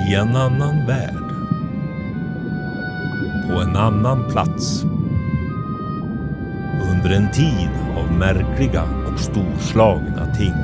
I en annan värld. På en annan plats. Under en tid av märkliga och storslagna ting.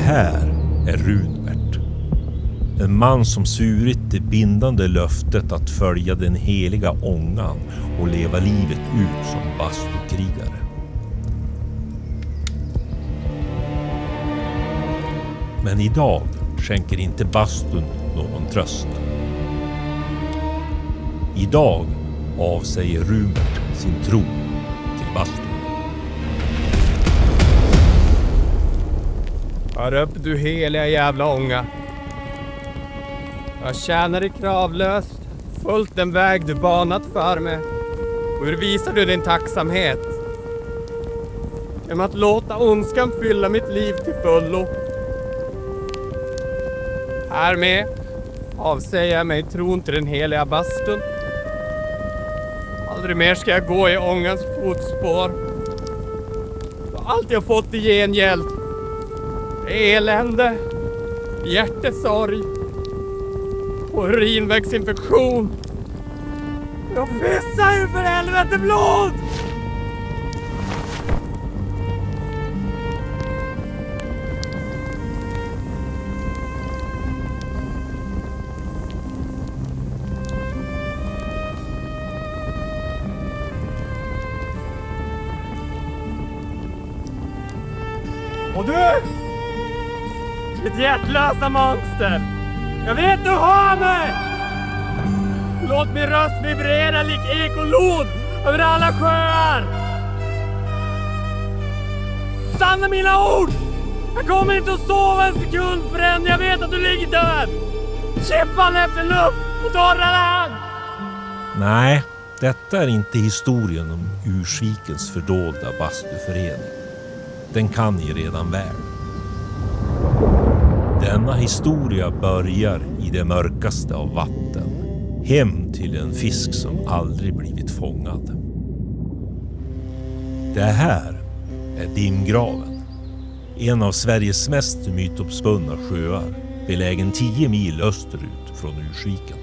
Här är Runbert. En man som svurit det bindande löftet att följa den heliga ångan och leva livet ut som bastukrigare. Men idag skänker inte bastun någon tröst. Idag avsäger Runbert sin tro till bastun. Hör upp du heliga jävla ånga. Jag tjänar dig kravlöst, fullt den väg du banat för mig. Och hur visar du din tacksamhet? Genom att låta ondskan fylla mitt liv till fullo. Härmed avsäger jag mig tron till den heliga bastun. Aldrig mer ska jag gå i ångans fotspår. Och allt jag fått i gengäld. Elände, hjärtesorg och urinvägsinfektion. Jag fissar ju för helvete blod! Och du! Ett hjärtlösa monster! Jag vet du har mig! Låt min röst vibrera lik ekolod över alla sjöar! Sanna mina ord! Jag kommer inte att sova en sekund förrän jag vet att du ligger död! Kämpan efter luft och torra land! Nej, detta är inte historien om Ursvikens fördolda bastuförening. Den kan ni redan väl. Denna historia börjar i det mörkaste av vatten. Hem till en fisk som aldrig blivit fångad. Det här är Dimgraven. En av Sveriges mest mytopspunna sjöar. Belägen 10 mil österut från Ursviken.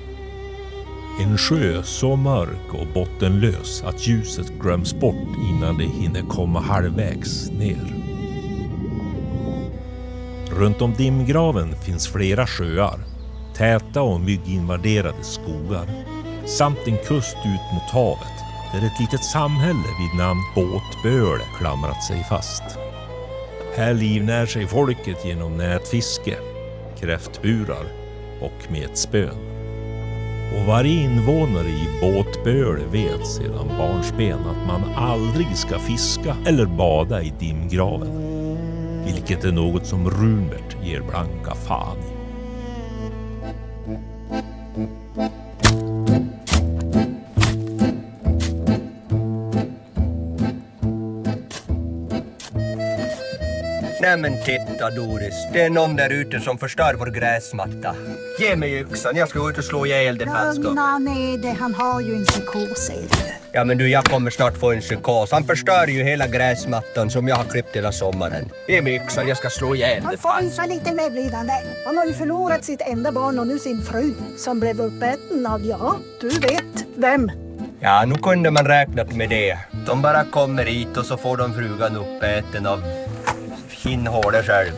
En sjö så mörk och bottenlös att ljuset glöms bort innan det hinner komma halvvägs ner. Runt om Dimgraven finns flera sjöar, täta och mygginvaderade skogar, samt en kust ut mot havet där ett litet samhälle vid namn Båtböle klamrat sig fast. Här livnär sig folket genom nätfiske, kräftburar och metspön. Och varje invånare i Båtböle vet sedan barnsben att man aldrig ska fiska eller bada i Dimgraven. Vilket är något som Runbert ger blanka fan i. Nej men titta Doris, det är någon där ute som förstör vår gräsmatta. Ge mig yxan, jag ska gå ut och slå ihjäl det falska. Lugna ner det, han har ju en psykos. Ja men du, jag kommer snart få en psykos. Han förstör ju hela gräsmattan som jag har klippt hela sommaren. Ge mig yxan, jag ska slå ihjäl det Han får visa lite medlidande. Han har ju förlorat sitt enda barn och nu sin fru som blev uppäten av, ja, du vet vem. Ja, nu kunde man räknat med det. De bara kommer hit och så får de frugan uppäten av hinnhålet själv.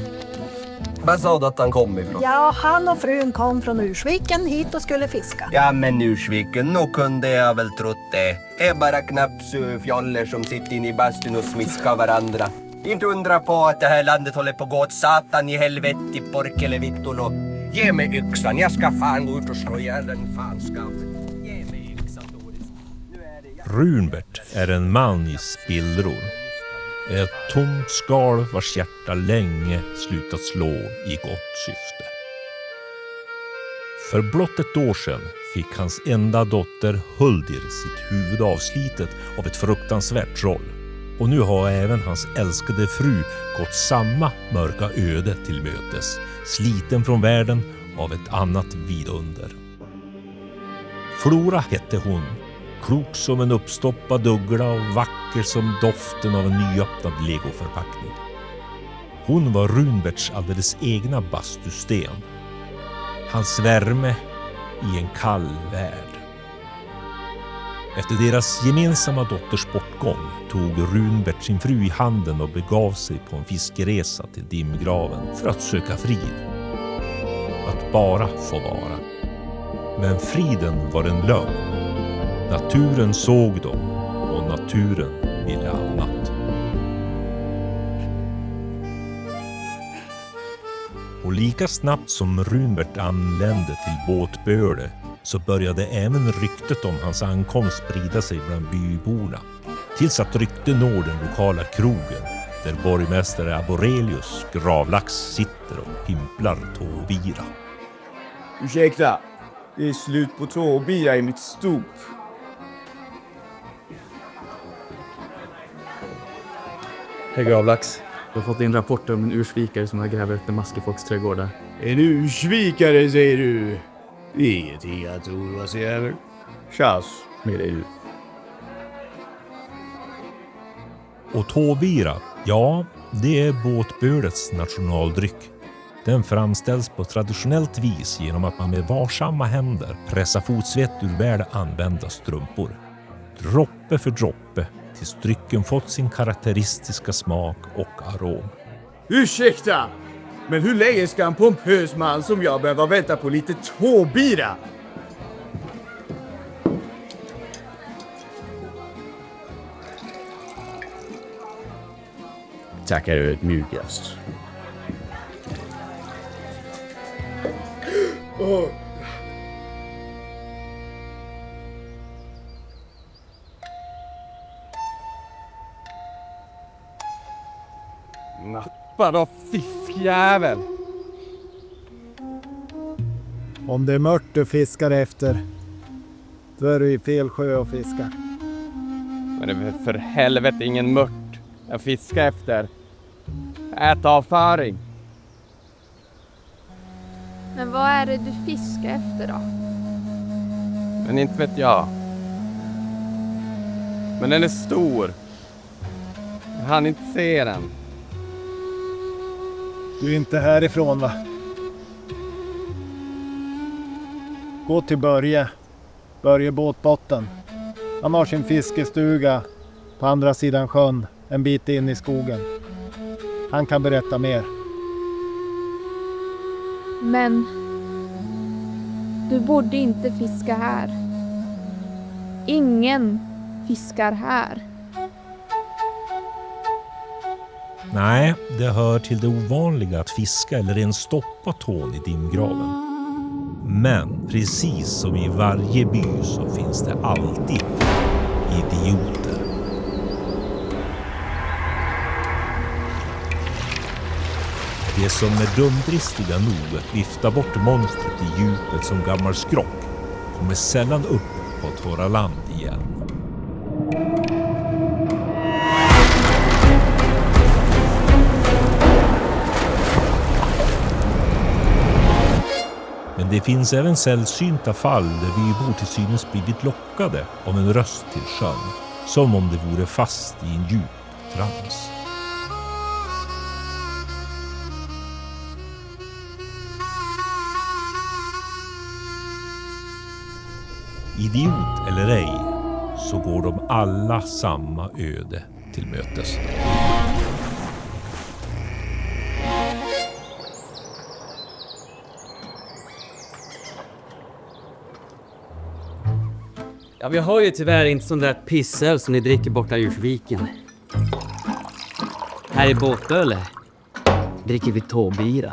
Vad sa du att han kom ifrån? Ja, han och frun kom från Ursviken hit och skulle fiska. Ja men Ursviken, nu kunde jag väl trott det. Det är bara knappsfjoller som sitter inne i bastun och smiskar varandra. Inte undra på att det här landet håller på att gå åt satan i helvete, porkelevittulo. Ge mig yxan, jag ska fan gå ut och slå ihjäl den fanskapen. Ge mig yxan, Doris. Runbert är en man i spillror. Ett tomt skal vars hjärta länge slutat slå i gott syfte. För blott ett år sedan fick hans enda dotter Huldir sitt huvud avslitet av ett fruktansvärt troll. Och nu har även hans älskade fru gått samma mörka öde till mötes, sliten från världen av ett annat vidunder. Flora hette hon, klok som en uppstoppad uggla och vacker som doften av en nyöppnad legoförpackning. Hon var Runberts alldeles egna bastusten. Hans värme i en kall värld. Efter deras gemensamma dotters bortgång tog Runbert sin fru i handen och begav sig på en fiskeresa till Dimgraven för att söka frid. Att bara få vara. Men friden var en lögn. Naturen såg dem och naturen ville annat. Och lika snabbt som Runbert anlände till båtböle så började även ryktet om hans ankomst sprida sig bland byborna. Tills att rykte når den lokala krogen där borgmästare Aborelius gravlax sitter och pimplar tåbira. Ursäkta, det är slut på tåbira i mitt stop. Hej Gravlax. Jag har fått in rapporter om en ursvikare som har grävt efter Maskefolks trädgårdar. En ursvikare säger du? Ingenting att oroa sig över. Tjas med dig du. Och tåbira, ja, det är båtbölets nationaldryck. Den framställs på traditionellt vis genom att man med varsamma händer pressar fotsvett ur väl använda strumpor. Droppe för droppe tills drycken fått sin karaktäristiska smak och arom. Ursäkta, men hur länge ska en pompös man som jag behöva vänta på lite tåbira? Tackar ödmjukast. Nappa då, fiskjävel! Om det är mört du fiskar efter, då är du i fel sjö och fiskar. Men det är för helvete ingen mört jag fiskar efter. Ätavföring. Men vad är det du fiskar efter då? Men inte vet jag. Men den är stor. Jag hann inte se den. Du är inte härifrån va? Gå till Börje båtbotten. Han har sin fiskestuga på andra sidan sjön, en bit in i skogen. Han kan berätta mer. Men du borde inte fiska här. Ingen fiskar här. Nej, det hör till det ovanliga att fiska eller ens stoppa tån i Dimgraven. Men precis som i varje by så finns det alltid idioter. Det som är dumdristiga nog att vifta bort monstret i djupet som gammal skrock kommer sällan upp på torra land igen. Men det finns även sällsynta fall där bybor till synes blivit lockade av en röst till sjön, som om det vore fast i en djup trans. Idiot eller ej, så går de alla samma öde till mötes. Ja, vi har ju tyvärr inte sån där pissöl som ni dricker borta i Ursviken. Här i Båtöle dricker vi tåbira.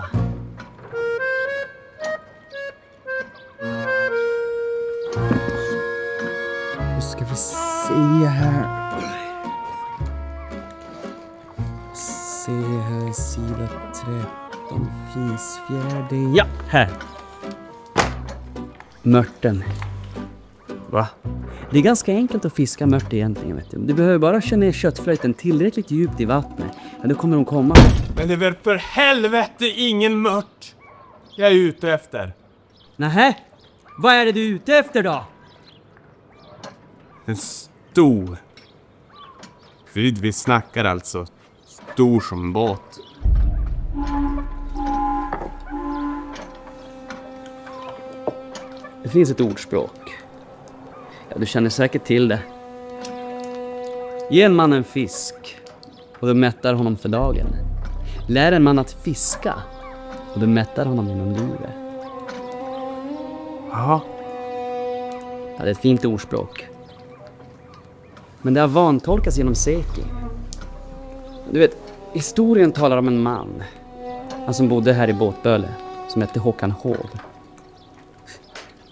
Nu ska vi se här. Se här, sida 13, Fisfjärde. Ja, här. Mörten. Va? Det är ganska enkelt att fiska mört egentligen, vet du. Du behöver bara köra ner köttflöjten tillräckligt djupt i vattnet. Ja, då kommer de komma. Men det är väl för helvete ingen mört jag är ute efter. Nähä? Vad är det du är ute efter då? En stor. Vi snackar alltså stor som båt. Det finns ett ordspråk. Ja, du känner säkert till det. Ge en man en fisk och du mättar honom för dagen. Lär en man att fiska och du mättar honom genom livet. Ja. Ja, det är ett fint ordspråk. Men det har vantolkats genom sekel. Du vet, historien talar om en man. Han som bodde här i Båtböle, som hette Håkan Hov.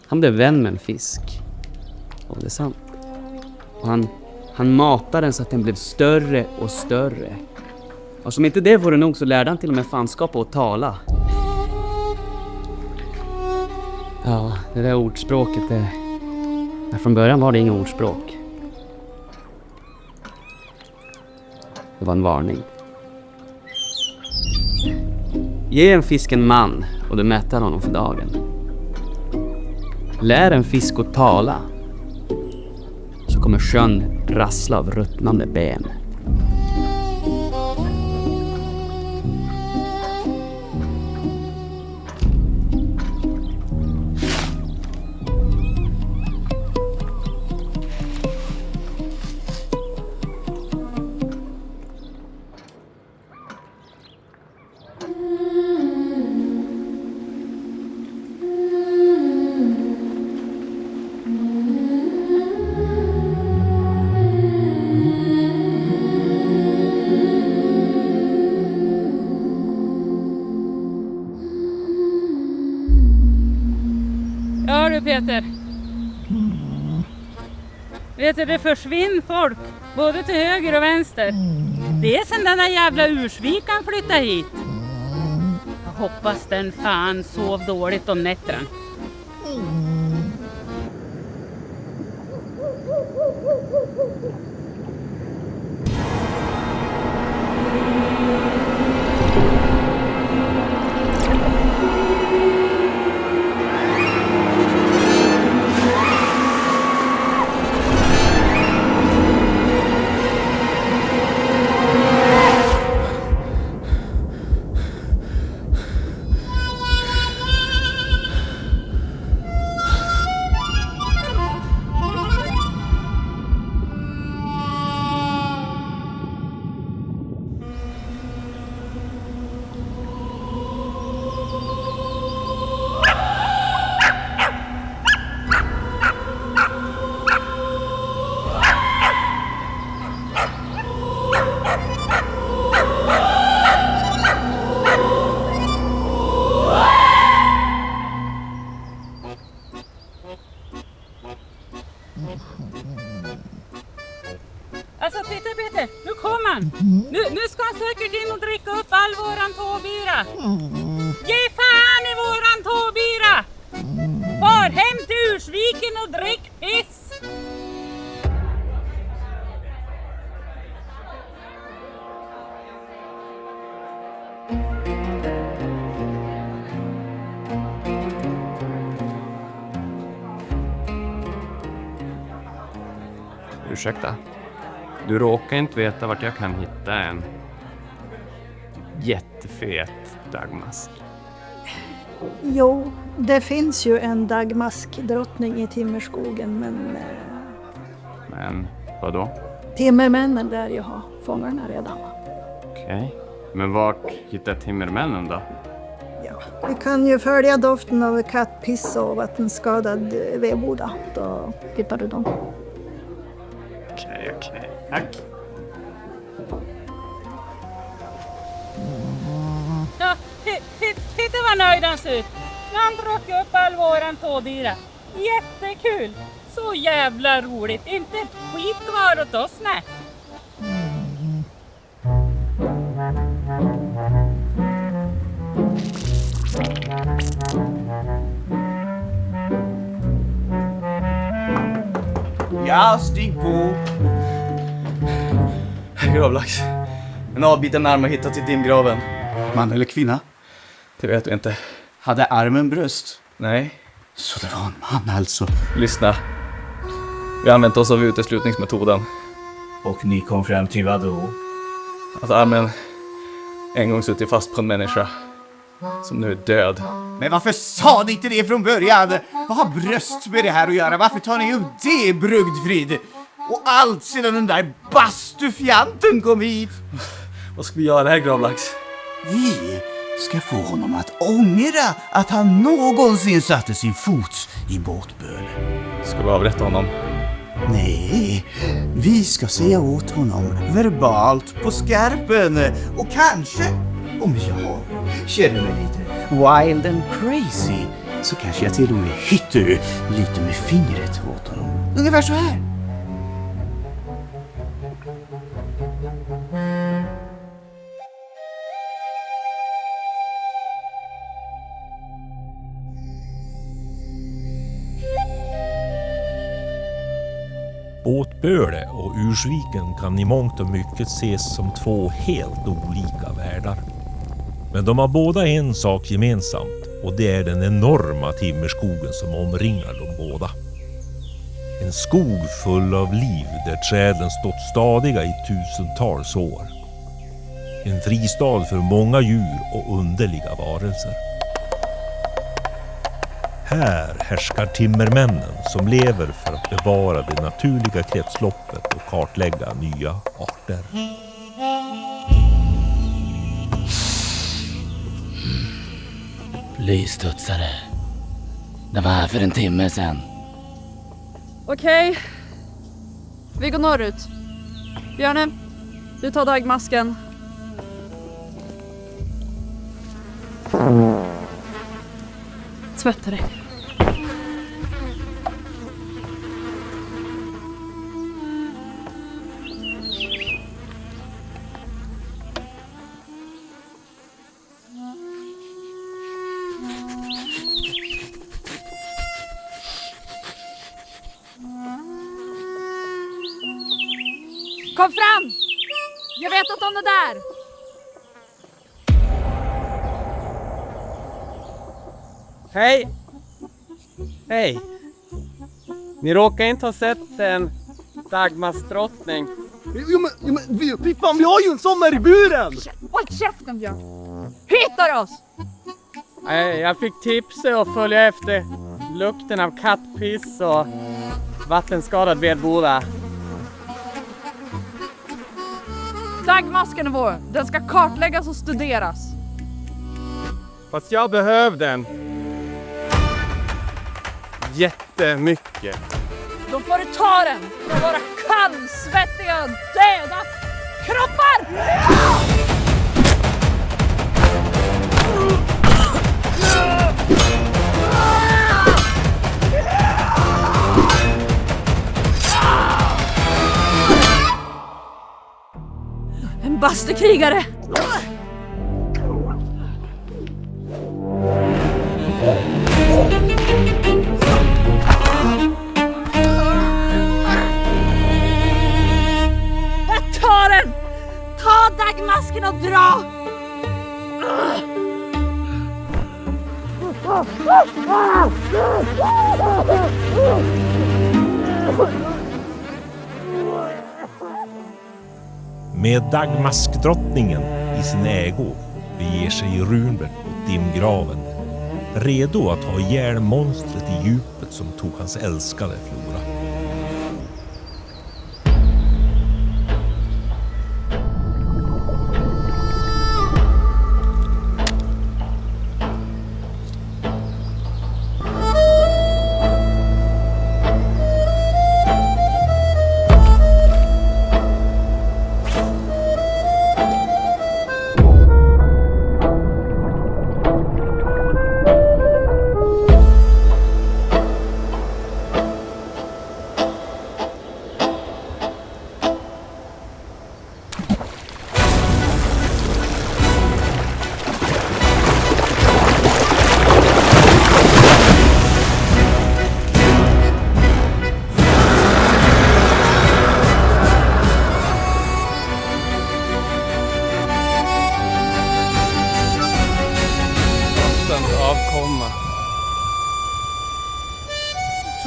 Han blev vän med en fisk. Och det är sant. Och han matade den så att den blev större och större. Och som inte det vore nog så lärde han till och med fanskap och tala. Ja, det där ordspråket är... Från början var det inga ordspråk. Det var en varning. Ge en fisk en man och du mättar honom för dagen. Lär en fisk att tala så kommer sjön rassla av ruttnande ben. Ja du Peter. Vet du, det försvinner folk både till höger och vänster. Det är sen den där jävla ursvikan flyttade hit. Jag hoppas den fan sov dåligt om nätterna. Alltså titta Peter, nu kommer han. Nu ska han säkert in och dricka upp all våran tåbira. Ge fan i våran tåbira! Far hem till Ursviken och drick piss! Ursäkta. Du råkar inte veta vart jag kan hitta en jättefet dagmask. Jo, det finns ju en dagmaskdrottning i Timmerskogen, men Men vadå? timmermännen där ju har fångarna redan. Okej. Men vart hittar timmermännen då? Ja, vi kan ju följa doften av kattpiss och vattenskadad vedboda. Då hittar du dem. Okej. Tack. Ja, titta vad nöjd han ser ut. Han druckit upp all våran tåbira. Jättekul! Så jävla roligt. Inte ett skit kvar åt oss, nej. Ja, stig på. Gravlax. En avbiten arm har hittat i dimgraven. Man eller kvinna? Det vet du inte. Hade armen bröst? Nej. Så det var en man alltså. Lyssna. Vi har använt oss av uteslutningsmetoden. Och ni kom fram till vad då? Att armen en gång suttit fast på en människa som nu är död. Men varför sa ni inte det från början? Vad har bröst med det här att göra? Varför tar ni upp det, brugdfrid? Och allt sedan den där bastufjanten kom hit. Vad ska vi göra här, Gravlax? Vi ska få honom att ångra att han någonsin satte sin fot i båtbölen. Ska vi avrätta honom? Nej, vi ska säga åt honom verbalt på skarpen. Och kanske, om jag känner mig lite wild and crazy, så kanske jag till och med hittar lite med fingret åt honom. Ungefär så här. Båtböle och Ursviken kan i mångt och mycket ses som två helt olika världar. Men de har båda en sak gemensamt, och det är den enorma timmerskogen som omringar dem båda. En skog full av liv där träden stått stadiga i tusentals år. En fristad för många djur och underliga varelser. Här härskar timmermännen som lever för att bevara det naturliga kretsloppet och kartlägga nya arter. Lysstudsare. Det var här för en timme sedan. Okej. Vi går norrut. Björne, du tar dagmasken. Tvätta dig. Kom fram! Jag vet att hon är där! Hej! Hej! Ni råkar inte ha sett en Dagmarsdrottning. Jo men fy fan, vi har ju en sån här i buren! Håll käften, Björn! Hittar oss! Jag fick tipset att följa efter lukten av kattpiss och vattenskadad vedboda. Dagmasken är vår. Den ska kartläggas och studeras. Fast jag behövde den. Jättemycket. Då får du ta den från våra kallsvettiga, döda kroppar! En bastukrigare! Ta den! Ta dagmasken och dra! Med Dagmaskdrottningen i sin ägo beger sig Runbert mot dimgraven, redo att ha ihjäl monstret i djupet som tog hans älskade Flora.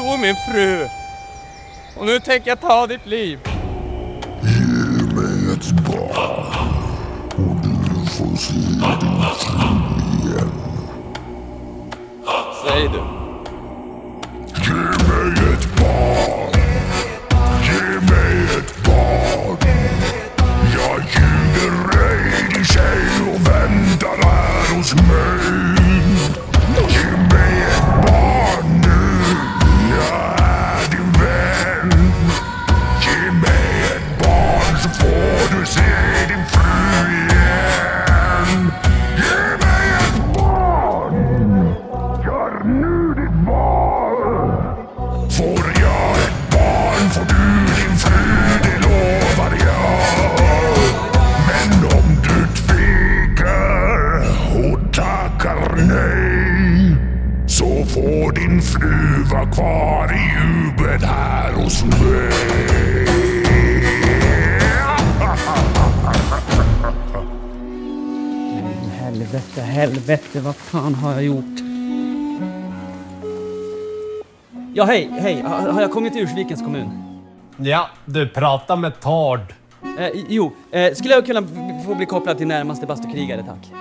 tog min fru. Och nu tänker jag ta ditt liv. Ge mig ett barn och du får se din fru igen. Säg du. Ge mig ett barn. Ge mig ett barn. Jag ljuger ej, din tjej och väntar här hos mig. Ge mig ett barn nu. Jag är din vän. Ge mig ett barn så får du se din fru igen. Ge mig ett barn. Gör nu ditt val. Får jag ett barn får du din fru, det lovar jag. Men om du tvekar och tackar nej, så får din fru vara kvar i huvudet här hos mig. Helvete, vad fan har jag gjort? Ja, hej, har jag kommit till Ursvikens kommun? Ja, du pratar med Tord. Skulle jag kunna få bli kopplad till närmaste bastukrigare, tack?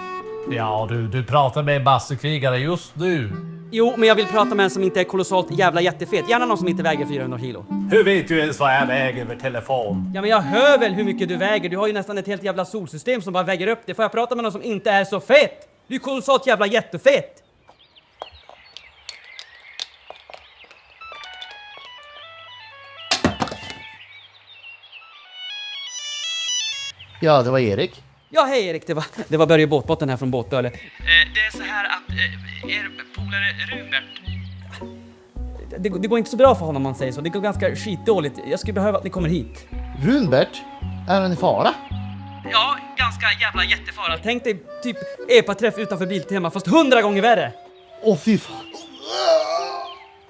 Ja, du pratar med bastukrigare just nu. Jo, men jag vill prata med en som inte är kolossalt jävla jättefet. Gärna någon som inte väger 400 kilo. Hur vet du ens vad jag väger över telefon? Ja, men jag hör väl hur mycket du väger. Du har ju nästan ett helt jävla solsystem som bara väger upp det. Får jag prata med någon som inte är så fet? Du är kolossalt jävla jättefet. Ja, det var Erik. Ja, hej Erik, det var Börje Båtbotten här från Båtböle. Det är så här att er polare Runbert... Det går inte så bra för honom om man säger så. Det går ganska skitdåligt. Jag skulle behöva att ni kommer hit. Runbert? Är han i fara? Ja, ganska jävla jättefara. Tänk dig typ epaträff utanför Biltema, fast 100 gånger värre. Åh, fy fan.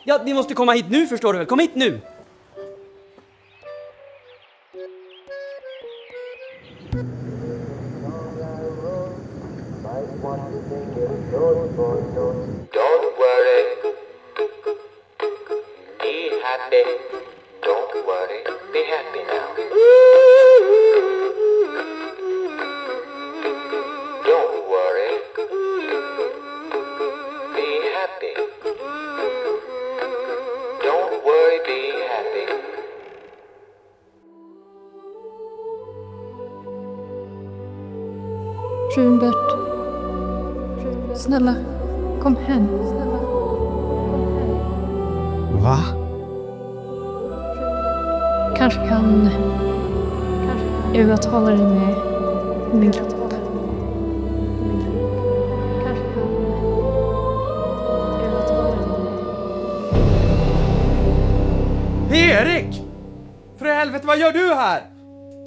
Ja, ni måste komma hit nu, förstår du väl? Kom hit nu! Don't worry. Be happy. Don't worry. Be happy now. Don't worry. Be happy. Don't worry. Be happy. Runbert. Snälla, kom hem. Va? Kanske kan övertala dig med min kropp. Erik! För i helvete, vad gör du här?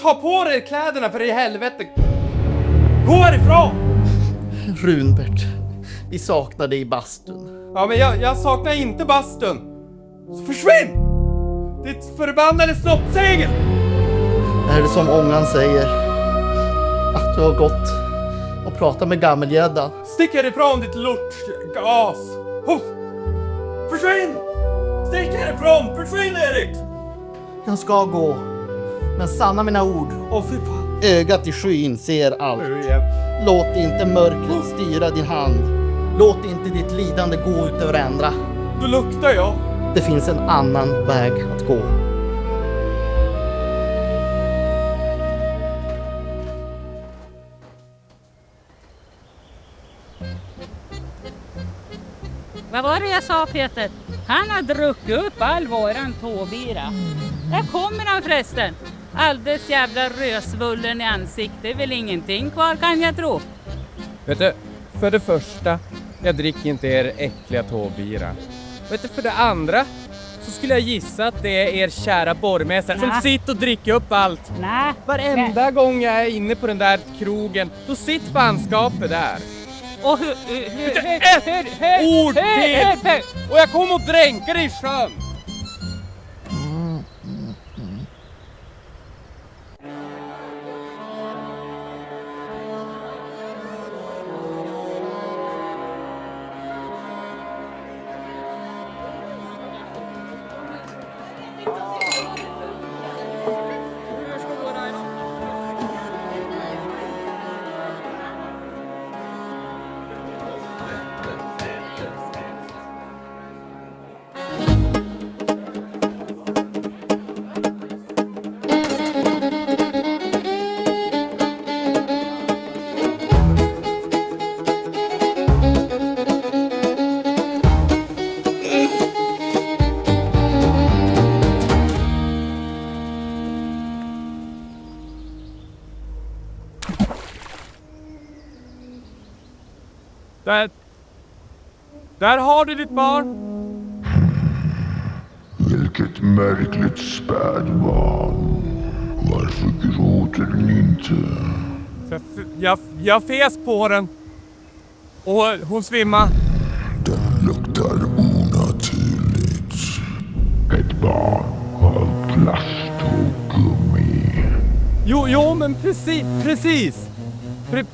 Ta på dig kläderna för i helvete. Gå härifrån! Runbert, vi saknar dig i bastun. Ja, men jag saknar inte bastun. Så försvinn! Ditt förbannade snoppsegel! Är det som ångan säger? Att du har gått och pratat med gammelgäddan? Stick härifrån ditt lortgas! Försvinn! Stick härifrån! Försvinn, Erik! Jag ska gå. Men sanna mina ord. Fy fan. Ögat i skyn ser allt. Låt inte mörkret styra din hand. Låt inte ditt lidande gå ut över andra. Då luktar jag. Det finns en annan väg att gå. Vad var det jag sa, Peter? Han har druckit upp all våran tåbira. Där kommer han förresten. Alldeles jävla rösvullen i ansiktet. Det är väl ingenting kvar, kan jag tro. Vet du, för det första, jag dricker inte er äckliga tåbira. Vet du, för det andra, så skulle jag gissa att det är er kära borgmästare som sitter och dricker upp allt. Varenda gång jag är inne på den där krogen, då sitter fanskapet där. Och ett ord till! Och jag kommer att dränka dig i sjön! Där har du ditt barn. Vilket märkligt spädbarn. Varför gråter den inte? Jag fes på den. Och hon svimmar. Den luktar onaturligt. Ett barn av plast och gummi. Jo, men precis.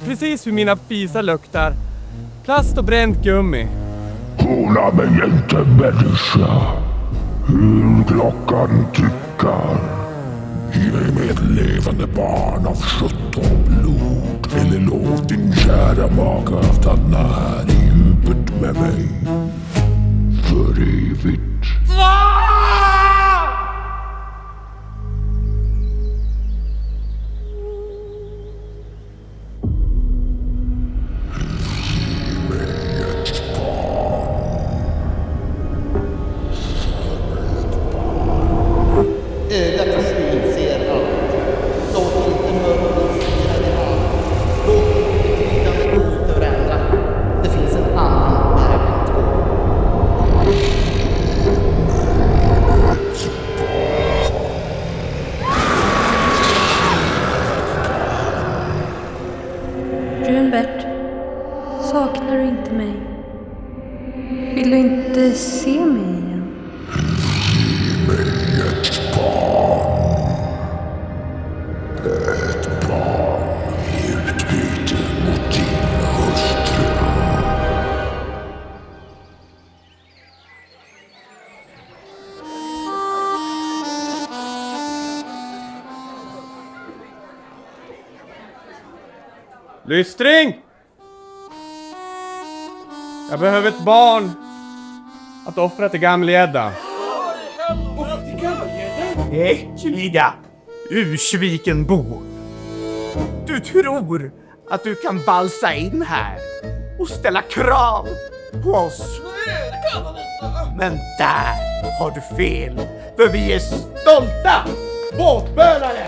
Precis hur mina fisar luktar. Plast och bränt gummi. Kolla mig inte, människa. Hur klockan tickar. Ge mig ett levande barn av kött och blod. Eller låt din kära maka stanna här i djupet med mig. För evigt. Ögat och syn ser allt. Låt inte mörkret styra dig allt. Låt inte glidande gå förändra. Det finns en annan väg att gå. Runbert, saknar du inte mig? Vill du inte se mig igen? Ett barn i utbyte mot din hustru. Lystring! Jag behöver ett barn att offra till Gamlegädda. Äckliga Ursvikenbo. Du tror att du kan valsa in här och ställa krav på oss. Men där har du fel. För vi är stolta båtbölare.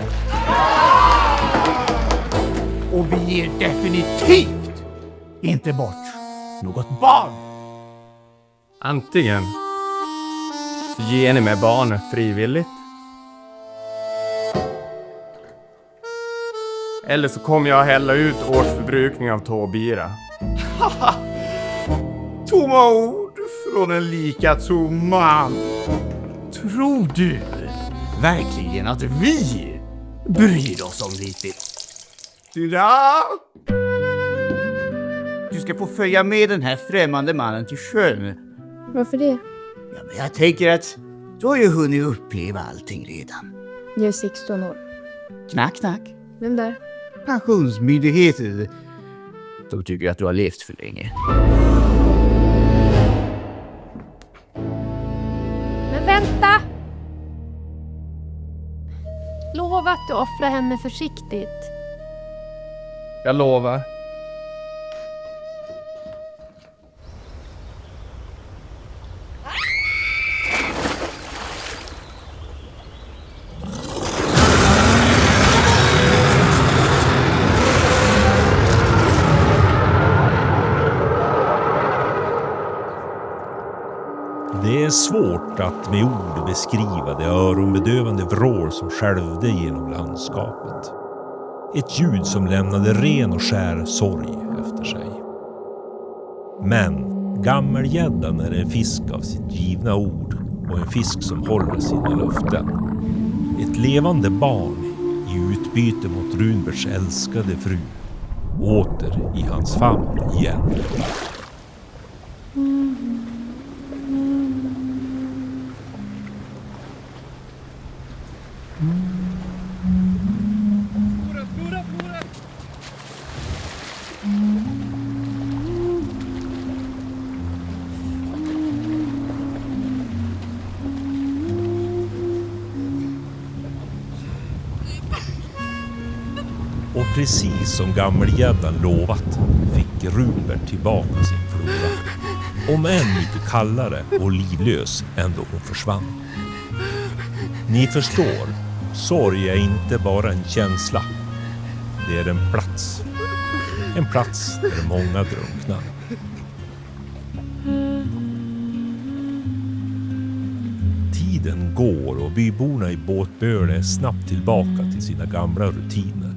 Och vi ger definitivt inte bort något barn. Antingen så ger ni mig barnet frivilligt. Eller så kommer jag hälla ut årsförbrukning av tåbira. Tomma ord från en lika tom man. Tror du verkligen att vi bryr oss om lite? Ja. Du ska få följa med den här främmande mannen till sjön. Varför det? Ja, men jag tänker att du har ju hunnit uppleva allting redan. Jag är 16 år. Knack, knack. Vem där? Pensionsmyndigheter. De tycker att du har levt för länge. Men vänta! Lova att du offrar henne försiktigt. Jag lovar. Det är svårt att med ord beskriva det öronbedövande vrål som skälvde genom landskapet. Ett ljud som lämnade ren och skär sorg efter sig. Men Gamlegäddan är en fisk av sitt givna ord och en fisk som håller sina löften. Ett levande barn i utbyte mot Runberts älskade fru. Åter i hans famn igen. Och precis som gammelgäddan lovat fick Runbert tillbaka sin flora. Om än mycket kallare och livlös än då hon försvann. Ni förstår, sorg är inte bara en känsla. Det är en plats. En plats där många drunknar. Tiden går och byborna i Båtböle är snabbt tillbaka till sina gamla rutiner.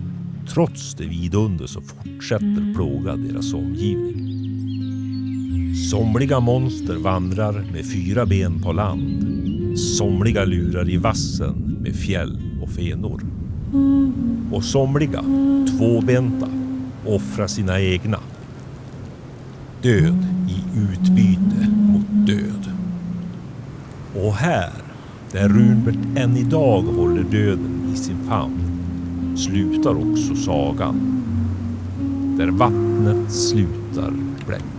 Trots det vidunder så fortsätter plåga deras omgivning. Somliga monster vandrar med 4 ben på land. Somliga lurar i vassen med fjäll och fenor. Och somliga, 2-benta, offrar sina egna. Död i utbyte mot död. Och här, där Runbert än idag håller döden i sin famn, slutar också sagan. Där vattnet slutar bläcka.